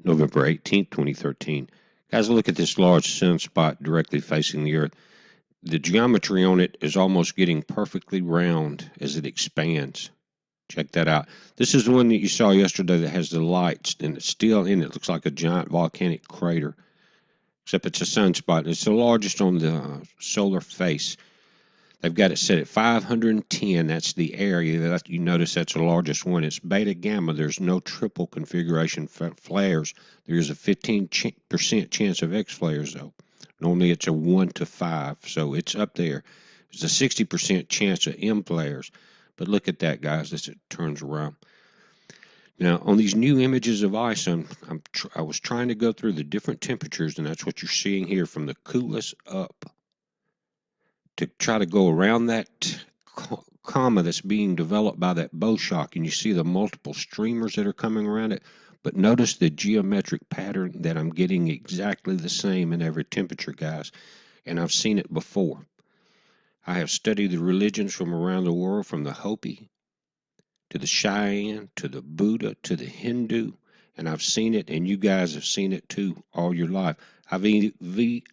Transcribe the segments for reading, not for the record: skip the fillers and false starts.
November 18th, 2013. Guys, look at this large sunspot directly facing the Earth. The geometry on it is almost getting perfectly round as it expands. Check that out. This is the one that you saw yesterday that has the lights, and it's still in it. It looks like a giant volcanic crater, except it's a sunspot. It's the largest on the solar face. They've got it set at 510. That's the area. That you notice that's the largest one. It's beta gamma. There's no triple configuration flares. There's a 15% chance of X flares, though. Normally it's a 1 to 5, so it's up there. There's a 60% chance of M flares. But look at that, guys, as it turns around. Now, on these new images of Ison, I was trying to go through the different temperatures, and that's what you're seeing here from the coolest up to try to go around that comma that's being developed by that bow shock, and you see the multiple streamers that are coming around it. But notice the geometric pattern that I'm getting exactly the same in every temperature, guys, and I've seen it before. I have studied the religions from around the world, from the Hopi to the Cheyenne to the Buddha to the Hindu, and I've seen it, and you guys have seen it too all your life. I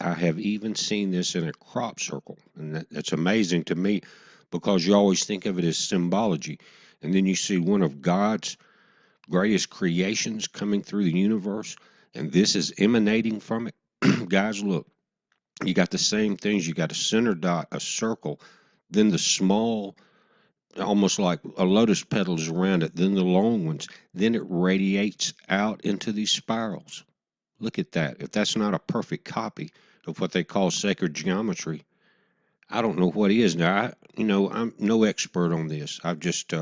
have even seen this in a crop circle, and that's amazing to me because you always think of it as symbology, and then you see one of God's greatest creations coming through the universe, and this is emanating from it. Guys, look, you got the same things. You got a center dot, a circle, then the small, almost like a lotus petals around it, then the long ones, then it radiates out into these spirals. Look at that. If that's not a perfect copy of what they call sacred geometry, I don't know what is. Now, I'm no expert on this. I've just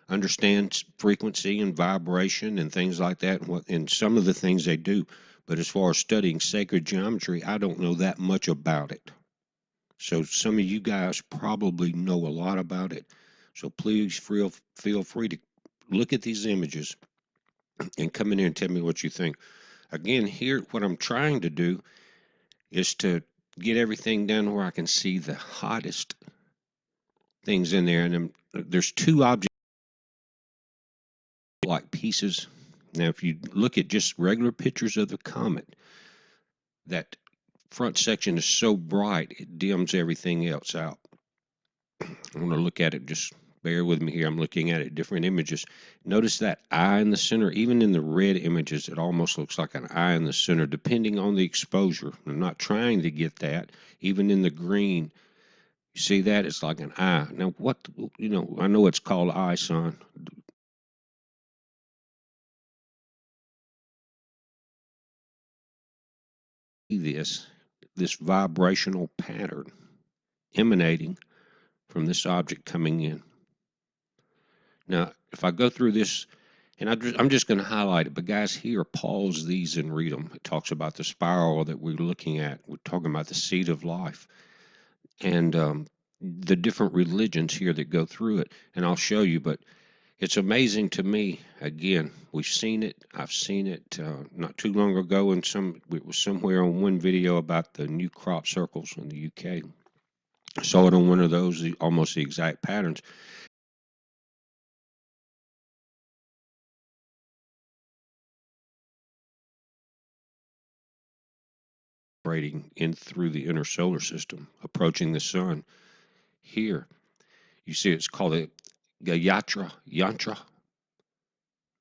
understand frequency and vibration and things like that, and some of the things they do. But as far as studying sacred geometry, I don't know that much about it. So some of you guys probably know a lot about it. So please feel free to look at these images and come in here and tell me what you think. Again, here, what I'm trying to do is to get everything down where I can see the hottest things in there. And there's two objects like pieces. Now, if you look at just regular pictures of the comet, that front section is so bright, it dims everything else out. I want to look at it, just bear with me here. I'm looking at it, different images. Notice that eye in the center. Even in the red images, it almost looks like an eye in the center, depending on the exposure. I'm not trying to get that. Even in the green, you see that? It's like an eye. Now, I know it's called Ison. This vibrational pattern emanating from this object coming in. Now, if I go through this, and I'm just going to highlight it, but guys, here, pause these and read them. It talks about the spiral that we're looking at. We're talking about the seed of life and the different religions here that go through it. And I'll show you, but it's amazing to me. Again, we've seen it. I've seen it not too long ago it was somewhere on one video about the new crop circles in the UK. I saw it on one of those, almost the exact patterns. In through the inner solar system, approaching the sun. Here, you see it's called a yantra,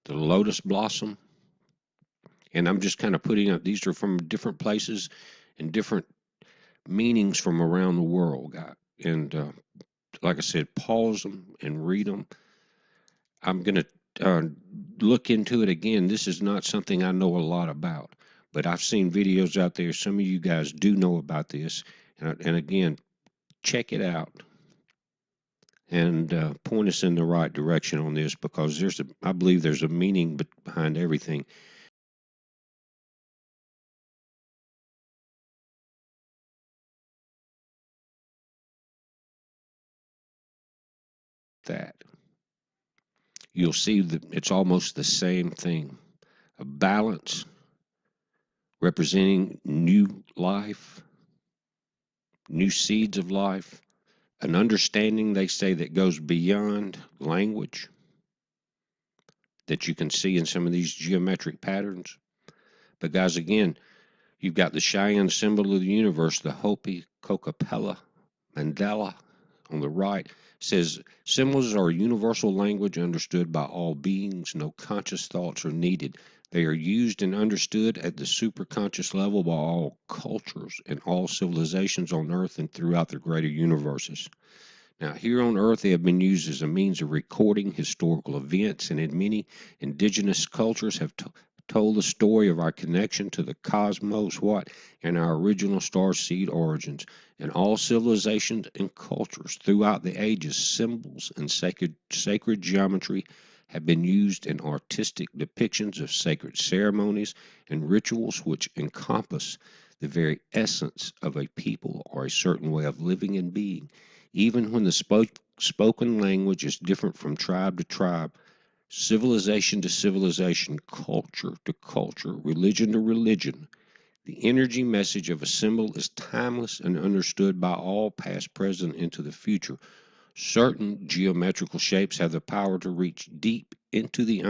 the lotus blossom. And I'm just kind of putting up, these are from different places and different meanings from around the world. And like I said, pause them and read them. I'm going to look into it again. This is not something I know a lot about, but I've seen videos out there. Some of you guys do know about this. And again, check it out and point us in the right direction on this, because I believe there's a meaning behind everything. That you'll see that it's almost the same thing. A balance representing new life, new seeds of life, an understanding, they say, that goes beyond language, that you can see in some of these geometric patterns. But guys, again, you've got the Cheyenne symbol of the universe, the Hopi Cocapella Mandala on the right. It says symbols are a universal language understood by all beings. No conscious thoughts are needed. They are used and understood at the superconscious level by all cultures and all civilizations on Earth and throughout the greater universes. Now, here on Earth, they have been used as a means of recording historical events, and in many indigenous cultures have told the story of our connection to the cosmos, and our original star seed origins. In all civilizations and cultures throughout the ages, symbols and sacred geometry have been used in artistic depictions of sacred ceremonies and rituals which encompass the very essence of a people or a certain way of living and being. Even when the spoken language is different from tribe to tribe, civilization to civilization, culture to culture, religion to religion, the energy message of a symbol is timeless and understood by all, past, present, into the future. Certain geometrical shapes have the power to reach deep into the